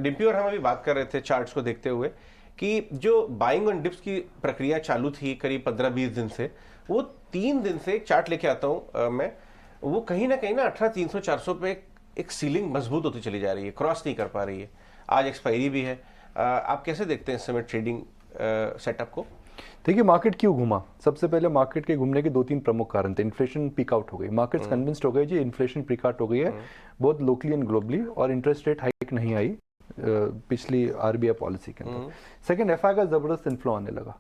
डिम्पी और हम अभी बात कर रहे थे चार्ट्स को देखते हुए कि जो बाइंग ऑन डिप्स की प्रक्रिया चालू थी करीब 15-20 दिन से, वो 3 दिन से एक चार्ट लेके आता हूं मैं, वो कहीं ना 18,300-400 पे एक सीलिंग मजबूत होती चली जा रही है, क्रॉस नहीं कर पा रही है। आज एक्सपायरी भी है। आप कैसे देखते हैं इस समय ट्रेडिंग सेटअप को? देखिए, मार्केट क्यों घूमा? सबसे पहले मार्केट के घूमने के 2-3 प्रमुख कारण थे। इन्फ्लेशन पीक आउट हो गई, मार्केट्स कन्विंस्ड हो गए जी इन्फ्लेशन पीक आउट हो गई है, बहुत लोकली एंड ग्लोबली, और इंटरेस्ट रेट हाइक नहीं आई पिछली आरबीआई पॉलिसी के अंदर। सेकंड, एफआई का जबरदस्त इन्फ्लो आने लगा,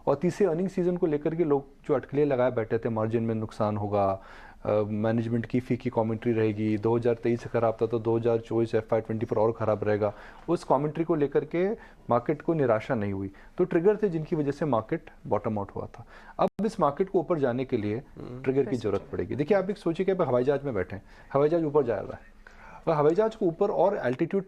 और तीसरे अर्निंग सीजन को लेकर के लोग जो अटकलें लगाए बैठे थे, मार्जिन में नुकसान होगा, मैनेजमेंट की फी की कमेंट्री रहेगी, 2023 से खराब था तो 2024 FY24 और ख़राब रहेगा, उस कमेंट्री को लेकर के मार्केट को निराशा नहीं हुई। तो ट्रिगर थे जिनकी वजह से मार्केट बॉटम आउट हुआ था। अब इस मार्केट को ऊपर जाने के लिए ट्रिगर की जरूरत पड़ेगी। देखिए, आप एक सोचिए कि आप हवाई जहाज में बैठे हैं, हवाई जहाज ऊपर जा रहा है, और हवाई जहाज को ऊपर और एल्टीट्यूड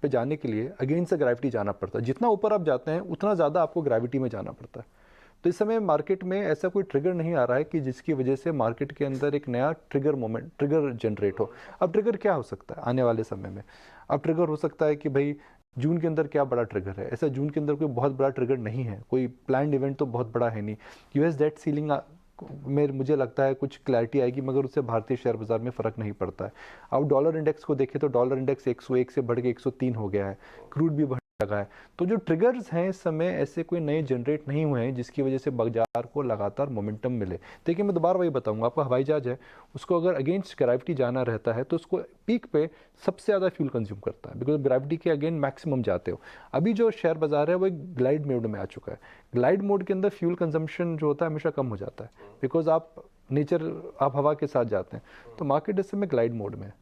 पे जाने के लिए अगेंस्ट से ग्रेविटी जाना पड़ता है। जितना ऊपर आप जाते हैं उतना ज़्यादा आपको ग्रेविटी में जाना पड़ता है। तो इस समय मार्केट में ऐसा कोई ट्रिगर नहीं आ रहा है कि जिसकी वजह से मार्केट के अंदर एक नया ट्रिगर जनरेट हो। अब ट्रिगर क्या हो सकता है आने वाले समय में? अब ट्रिगर हो सकता है कि भाई जून के अंदर क्या बड़ा ट्रिगर है? ऐसा जून के अंदर कोई बहुत बड़ा ट्रिगर नहीं है, कोई प्लान्ड इवेंट तो बहुत बड़ा है नहीं। यूएस डेट सीलिंग में मुझे लगता है कुछ क्लैरिटी आएगी, मगर उससे भारतीय शेयर बाजार में फर्क नहीं पड़ता है। अब डॉलर इंडेक्स को देखें तो डॉलर इंडेक्स 101 से बढ़ के 103 हो गया है, क्रूड भी लगा है। तो जो ट्रिगर्स हैं इस समय ऐसे कोई नए जनरेट नहीं हुए हैं जिसकी वजह से बाजार को लगातार मोमेंटम मिले। देखिए, मैं दोबारा वही बताऊंगा, आपका हवाई जहाज है, उसको अगर अगेंस्ट ग्रेविटी जाना रहता है तो उसको पीक पे सबसे ज़्यादा फ्यूल कंज्यूम करता है, बिकॉज ग्रेविटी के अगेन मैक्सिमम जाते हो। अभी जो शेयर बाजार है वो एक ग्लाइड मोड में आ चुका है। ग्लाइड मोड के अंदर फ्यूल कंजम्पशन जो होता है हमेशा कम हो जाता है, बिकॉज आप हवा के साथ जाते हैं। तो मार्केट इस समय ग्लाइड मोड में है।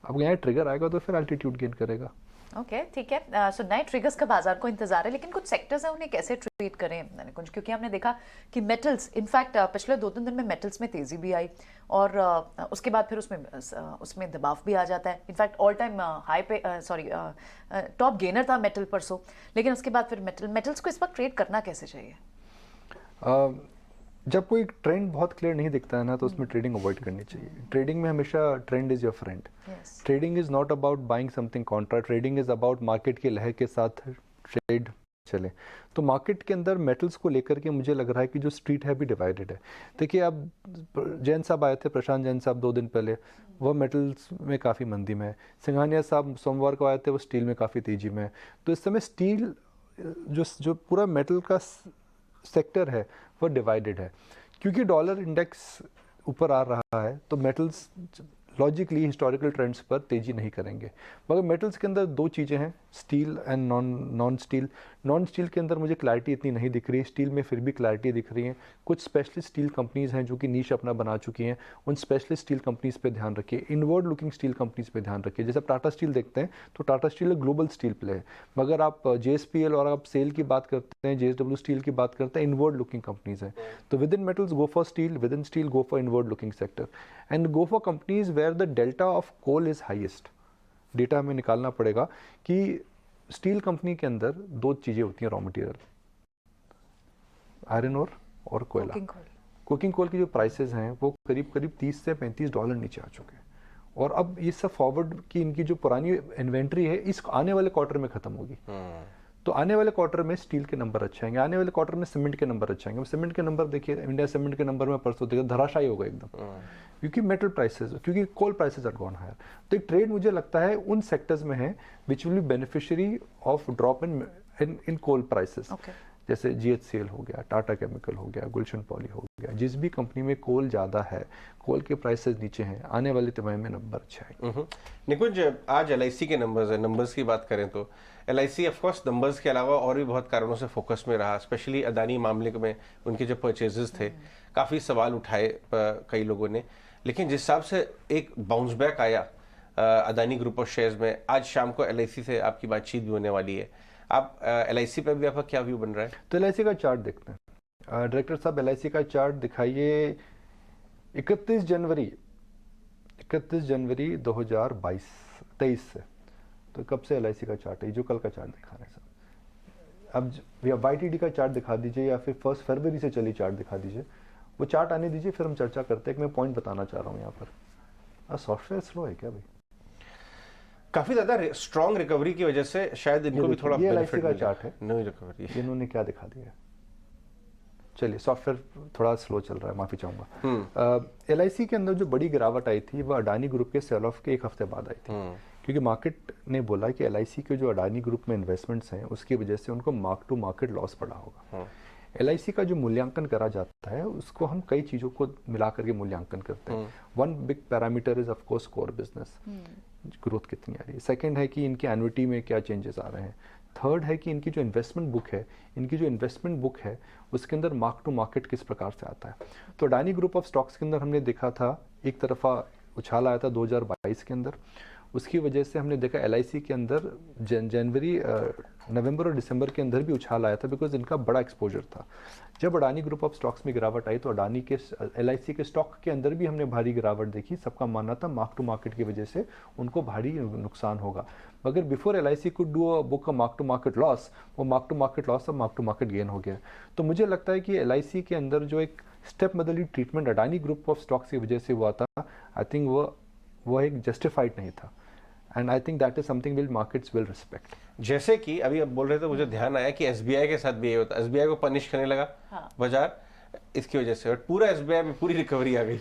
अब यहाँ ट्रिगर आएगा तो फिर एल्टीट्यूड गेन करेगा। ओके, ठीक है। सो नए ट्रिगर्स का बाजार को इंतजार है, लेकिन कुछ सेक्टर्स हैं उन्हें कैसे ट्रीट करें कुछ, क्योंकि हमने देखा कि मेटल्स, इनफैक्ट पिछले 2-3 दिन में मेटल्स में तेजी भी आई, और उसके बाद फिर उसमें दबाव भी आ जाता है। इनफैक्ट ऑल टाइम हाई पे टॉप गेनर था मेटल परसों, लेकिन उसके बाद फिर मेटल्स को इस वक्त ट्रेड करना कैसे चाहिए? जब कोई ट्रेंड बहुत क्लियर नहीं दिखता है ना, तो उसमें ट्रेडिंग अवॉइड करनी चाहिए। ट्रेडिंग में हमेशा trend is your friend. Trading is not about buying something Contra, trading is about market की लहर के साथ ट्रेड चले। तो मार्केट के अंदर मेटल्स को लेकर के मुझे लग रहा है कि जो स्ट्रीट है भी डिवाइडेड है। देखिए, अब जैन साहब आए थे, प्रशांत जैन साहब 2 दिन पहले, वो मेटल्स में काफ़ी मंदी में है। सिंघानिया साहब सोमवार को आए थे, वो स्टील में काफ़ी तेजी में है। तो इस समय स्टील जो पूरा मेटल का सेक्टर है वो डिवाइडेड है, क्योंकि डॉलर इंडेक्स ऊपर आ रहा है तो मेटल्स लॉजिकली हिस्टोरिकल ट्रेंड्स पर तेजी नहीं करेंगे। मगर मेटल्स के अंदर 2 चीज़ें हैं, steel and non steel. Non steel के अंदर मुझे क्लैरिटी इतनी नहीं दिख रही, स्टील में फिर भी क्लैरिटी दिख रही है। कुछ स्पेशलिस्ट स्टील कंपनीज़ हैं जो कि नीश अपना बना चुकी हैं, उन स्पेशलिस्ट स्टील कंपनीज़ पे ध्यान रखिए, इनवर्ड लुकिंग स्टील कंपनीज़ पे ध्यान रखिए। जैसे टाटा स्टील देखते हैं तो टाटा स्टील एक ग्लोबल स्टील प्ले है, मगर आप JSPL और आप सेल की बात करते हैं, JSW स्टील की बात करते हैं, इनवर्ड लुकिंग कंपनीज़ हैं। तो within metals go for steel, within steel go for inward looking sector, and go for companies where the delta of coal is highest. Data हमें निकालना पड़ेगा कि स्टील कंपनी के अंदर 2 चीजें होती हैं रॉ मटेरियल, आयरन ओर और कोयला। कुकिंग कोल की जो प्राइसेस हैं वो करीब करीब $30 से $35 नीचे आ चुके हैं, और अब ये सब फॉरवर्ड की इनकी जो पुरानी इन्वेंट्री है इस आने वाले क्वार्टर में खत्म होगी। तो आने वाले क्वार्टर में स्टील के नंबर अच्छे आएंगे, आने वाले क्वार्टर में सीमेंट के नंबर अच्छे आएंगे। सीमेंट के नंबर देखिए, इंडिया सीमेंट के नंबर में परसों देखिए धराशायी होगा एकदम, क्योंकि मेटल प्राइसेस, क्योंकि कोल प्राइसेस आर गॉन हायर। तो एक ट्रेड मुझे लगता है उन सेक्टर्स में है which will be beneficiary of drop in coal prices, जैसे GHCL हो गया, टाटा केमिकल हो गया, गुलशन पॉली हो गया। जिस भी कंपनी में कोल ज़्यादा है, कोल के प्राइसेस नीचे हैं, आने वाले तिमाही में नंबर अच्छा है। निकुंज, आज LIC के नंबर्स है, नंबर्स की बात करें तो LIC ऑफकोर्स नंबर्स के अलावा और भी बहुत कारणों से फोकस में रहा, स्पेशली अदानी मामले में उनके जो परचेजेस थे, काफ़ी सवाल उठाए कई लोगों ने, लेकिन जिस हिसाब से एक बाउंस बैक आया अदानी ग्रुप ऑफ शेयर्स में, आज शाम को LIC से आपकी बातचीत भी होने वाली है। आप LIC पर भी आपका क्या व्यू बन रहा है? तो LIC का चार्ट देखते हैं। डायरेक्टर साहब LIC का चार्ट दिखाइए। 31 जनवरी 2023 से, तो कब से LIC का चार्ट है? जो कल का चार्ट दिखा रहे हैं साहब। अब या YTD का चार्ट दिखा दीजिए, या फिर 1 फरवरी से चली चार्ट दिखा दीजिए। वो चार्ट आने दीजिए, फिर हम चर्चा करते हैं। कि मैं पॉइंट बताना चाह रहा हूँ यहाँ पर, सॉफ्टवेयर स्लो है क्या भाई? काफी ज्यादा स्ट्रॉन्ग रिकवरी की वजह से शायद इनको भी थोड़ा ये LIC बेनिफिट का मिला। चार्ट है। नई रिकवरी। इन्होंने क्या दिखा दिया? चलिए, सॉफ्टवेयर थोड़ा स्लो चल रहा है, माफी चाहूंगा। LIC के अंदर जो बड़ी गिरावट आई थी वो अडानी ग्रुप के सेल ऑफ के एक हफ्ते बाद आई थी, क्योंकि मार्केट ने बोला कि LIC के जो अडानी ग्रुप में इन्वेस्टमेंट्स हैं उसकी वजह से उनको मार्क टू मार्केट लॉस पड़ा होगा। LIC का जो मूल्यांकन करा जाता है उसको हम कई चीज़ों को मिला करके मूल्यांकन करते हैं। One big parameter is of course core business, growth कितनी आ रही है। सेकंड है कि इनकी एन्युटी में क्या चेंजेस आ रहे हैं। थर्ड है कि इनकी जो इन्वेस्टमेंट बुक है उसके अंदर मार्क टू मार्केट किस प्रकार से आता है। तो अडानी ग्रुप ऑफ स्टॉक्स के अंदर हमने देखा था एक तरफा उछाल आया था 2022 के अंदर, उसकी वजह से हमने देखा LIC के अंदर जनवरी, नवंबर और दिसंबर के अंदर भी उछाल आया था, बिकॉज इनका बड़ा एक्सपोजर था। जब अडानी ग्रुप ऑफ स्टॉक्स में गिरावट आई तो अडानी के LIC के स्टॉक के अंदर भी हमने भारी गिरावट देखी। सबका मानना था मार्क टू मार्केट की वजह से उनको भारी नुकसान होगा, मगर before LIC could do a book a mark to market loss, वो मार्क टू मार्केट लॉस अब मार्क टू मार्केट गेन हो गया। तो मुझे लगता है कि LIC के अंदर जो एक स्टेप बदली treatment Adani group of stocks की वजह से हुआ था, आई थिंक वो एक जस्टिफाइड नहीं था, and I think that is something will markets will respect. जैसे कि अभी आप बोल रहे थे, मुझे ध्यान आया कि SBI के साथ भी ये होता है। SBI को पनिश करने लगा बाजार इसकी वजह से, और पूरा SBI में पूरी रिकवरी आ गई।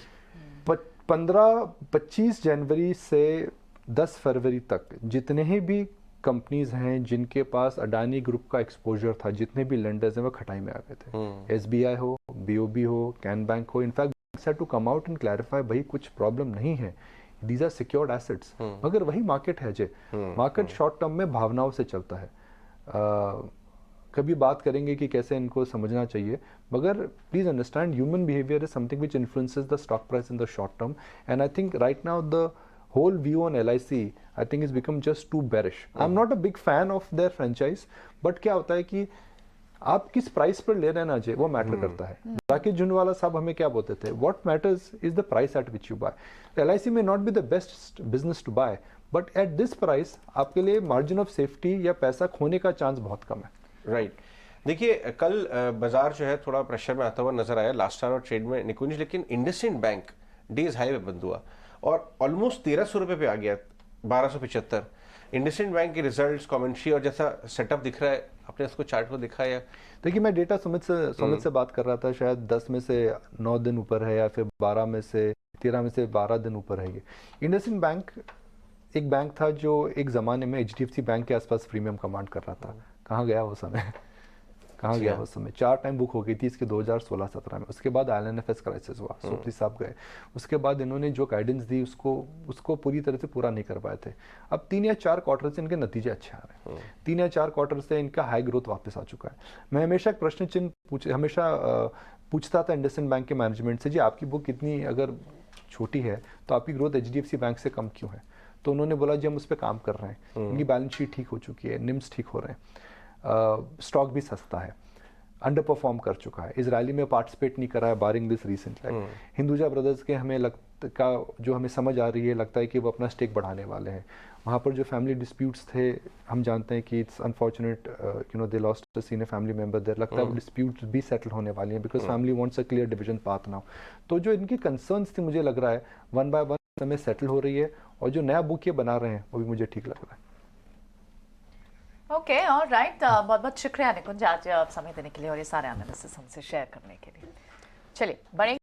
25 जनवरी से 10 फरवरी तक जितने भी कंपनीज हैं जिनके पास अडानी ग्रुप का एक्सपोजर था, जितने भी लेंडर्स हैं वो खटाई में आ गए थे। SBI हो, BOB हो, कैन बैंक हो, in fact had to come out and clarify भाई कुछ प्रॉब्लम नहीं है, दीज आर सिक्योर्ड एसेट्स। मगर वही मार्केट है जे मार्केट शॉर्ट टर्म में भावनाओं से चलता है। कभी बात करेंगे कि कैसे इनको समझना चाहिए, मगर please understand human behaviour is something which influences the stock price in the short term, and I think right now the whole view on LIC I think has become just too bearish. I'm not a big fan of their franchise, but क्या होता है कि आप किस price पर ले रहे हैं ना जे वो मैटर करता है। राकेश झुंझुनवाला साहब हमें क्या बोलते थे, what matters is the price at which you buy. LIC में not be the best business to buy, but at this price आपके लिए मार्जिन ऑफ सेफ्टी या पैसा खोने का चांस बहुत कम है। राइट देखिए, कल बाजार जो है थोड़ा प्रेशर में आता हुआ नजर आया लास्ट आवर ट्रेड में निकुंज, लेकिन इंडसइंड बैंक डेज हाई पे बंद हुआ और ऑलमोस्ट 1300 रुपए पे आ गया, 1275। इंडसइंड बैंक के रिजल्ट्स, कमेंट्री और जैसा सेटअप दिख रहा है, आपने उसको चार्ट को दिखा या? देखिए, मैं डेटा सुमित से बात कर रहा था, शायद 10 में से 9 दिन ऊपर है या फिर 13 में से 12 दिन ऊपर है। ये इंडसइंड बैंक एक बैंक था जो एक ज़माने में HDFC बैंक के आसपास प्रीमियम कमांड कर रहा था। कहाँ गया वो समय? कहाँ गया वो समय? 4 टाइम बुक हो गई थी इसके 2016-17 में। उसके बाद IL&FS क्राइसिस हुआ, सोपली साहब गए, उसके बाद इन्होंने जो गाइडेंस दी उसको पूरी तरह से पूरा नहीं कर पाए थे। अब 3 या 4 क्वार्टर से इनके नतीजे अच्छे आ रहे हैं। 3 या 4 क्वार्टर से इनका हाई ग्रोथ वापस आ चुका है। मैं हमेशा एक प्रश्न चिन्ह पूछता था इंडसइंड बैंक के मैनेजमेंट से, जी आपकी बुक इतनी अगर छोटी है तो आपकी ग्रोथ HDFC बैंक से कम क्यों है? तो उन्होंने बोला जी हम उस पर काम कर रहे हैं, उनकी बैलेंस शीट ठीक हो चुकी है, निम्स ठीक हो रहे हैं, स्टॉक भी सस्ता है, अंडर परफॉर्म कर चुका है, इजरायली में पार्टिसिपेट नहीं करा है बारिंग दिस रिसेंटली। हिंदुजा ब्रदर्स के जो हमें समझ आ रही है, लगता है कि वो अपना स्टेक बढ़ाने वाले हैं। वहाँ पर जो फैमिली डिस्प्यूट्स थे, हम जानते हैं कि it's unfortunate they lost a senior family member there, लगता है वो डिस्प्यूट्स भी सेटल होने वाली हैं because family wants a clear division path now. तो जो इनकी कंसर्न्स थी, मुझे लग रहा है 1 बाय 1 समय सेटल हो रही है, और जो नया बुक ये बना रहे हैं वो भी मुझे ठीक लग रहा है। ओके, ऑलराइट, बहुत बहुत शुक्रिया निकुंज आज समय देने के लिए और ये सारे एनालिसिस हमसे शेयर करने के लिए। चलिए बढ़ेंगे।